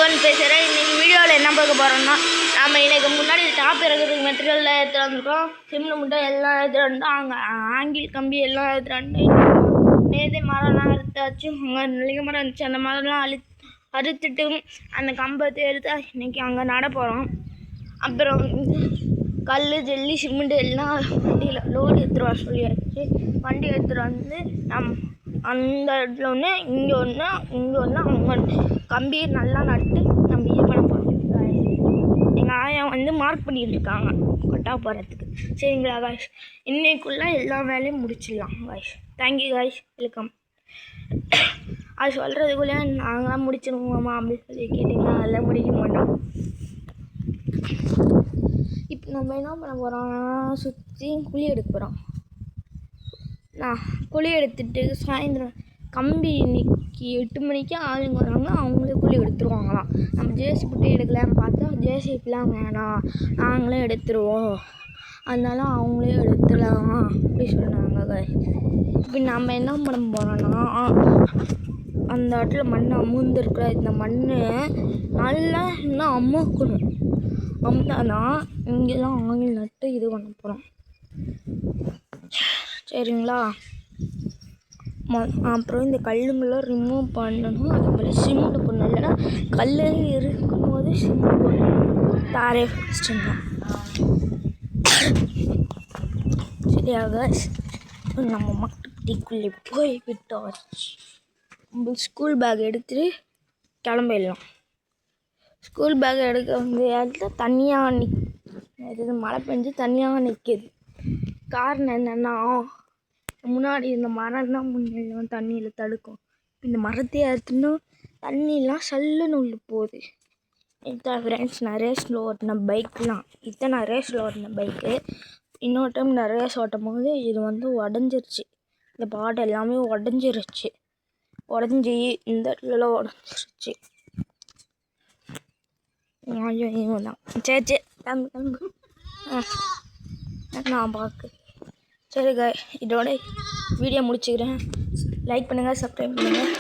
யுவன் பேசுகிறேன். இன்றைக்கி வீடியோவில் என்ன பார்க்க போகிறோம்னா, நம்ம இன்றைக்கி முன்னாடி டாப் இறக்கிறதுக்கு மெட்டீரியலில் எடுத்துகிட்டு வந்துருக்கோம். சிம்னு முட்டை எல்லாம் எடுத்துகிட்டு வந்துட்டோம். அங்கே ஆங்கில் கம்பி எல்லாம் எடுத்துகிட்டு வந்து நேதே மரம்லாம் அறுத்தாச்சு. அங்கே நெல்லிகை மரம் இருந்துச்சு, அந்த மரம்லாம் அறுத்துட்டு அந்த கம்பத்தை எடுத்து இன்றைக்கி அங்கே நட போகிறோம். அப்புறம் கல் ஜல்லி சிமெண்ட் எல்லாம் வண்டியில் லோடு எடுத்துகிட்டு வர சொல்லியாச்சு. வண்டி எடுத்துகிட்டு வந்து அந்த இடத்துல ஒன்று, இங்கே ஒன்று, இங்கே ஒன்று, அங்கே கம்பி நல்லா நட்டு நம்ம இது பண்ண போகிறோம். எங்கள் ஆயா வந்து மார்க் பண்ணிகிட்டு இருக்காங்க கொட்டா போகிறதுக்கு. சரிங்களா காய்ஸ், இன்னைக்குள்ளே எல்லா வேலையும் முடிச்சிடலாம் காய்ஸ். Thank you guys, welcome. அது சொல்கிறதுக்குள்ளே நாங்களாம் முடிச்சிடுவோம்மா அப்படின்னு சொல்லி கேட்டிங்கன்னா அதெல்லாம் முடிக்க மாட்டோம். இப்போ நம்ம என்ன பண்ண போகிறோம்னா, சுற்றி குழி எடுக்க போகிறோம். நான் குழி எடுத்துட்டு சாயந்தரம் கம்பி இன்னைக்கு 8 மணிக்கு ஆளுங்க வராங்க, அவங்களே குழி எடுத்துருவாங்களாம். நம்ம ஜேசி போட்டு எடுக்கலான்னு பார்த்தா ஜேசிபிலாம் வேணாம், நாங்களே எடுத்துருவோம், அதனால அவங்களே எடுத்துடலாம் அப்படி சொன்னாங்க. இப்போ நம்ம என்ன பண்ண போகிறோன்னா, அந்த இடத்துல மண் அமுந்துருக்குற இந்த மண் நல்லா இன்னும் அமுக்கணும். அமுத்தாதான் இங்கெல்லாம் ஆங்கில் நட்டு இது பண்ண போகிறோம். சரிங்களா? அப்புறம் இந்த கல்லுங்கெல்லாம் ரிமூவ் பண்ணணும். அதுபோல் சிமெண்ட் போடணும், இல்லைன்னா கல் இருக்கும்போது சிமெண்ட் போடணும். தாரே ஃபஸ்ட்டுங்க. சரியாக நம்ம மாட்டுப்பட்டிக்குள்ளே போய் விட்டாச்சு. நம்ம ஸ்கூல் பேக் எடுத்துகிட்டு கிளம்பிடலாம். ஸ்கூல் பேக் எடுக்க வந்து இடத்துல தனியாக நிற்கிது, மழை பெஞ்சு தனியாக நிற்கிது. காரணம் என்னென்னா, முன்னாடி இந்த மரம் தான் முன்னெல்லாம் தண்ணியில் தடுக்கும். இந்த மரத்தையே அறுத்துன்னு தண்ணியெலாம் சல்லுன்னு உள்ள போகுது. இதுதான் ஃப்ரெண்ட்ஸ், நான் ரேஸில் ஓட்டின பைக்லாம். இதுதான் நான் ரேஸில் ஓட்டின பைக்கு. இன்னொரு டைம் நான் ரேஸ் ஓட்டும் போது இது வந்து உடஞ்சிருச்சு. இந்த பாட்டு எல்லாமே உடஞ்சி இந்த இடத்துல உடஞ்சிருச்சு. தான் சரி கிளம்பு நான் பார்க்க. சரி இதோட வீடியோ முடிச்சுக்கிறேன். லைக் பண்ணுங்கள், சப்ஸ்கிரைப் பண்ணுங்கள்.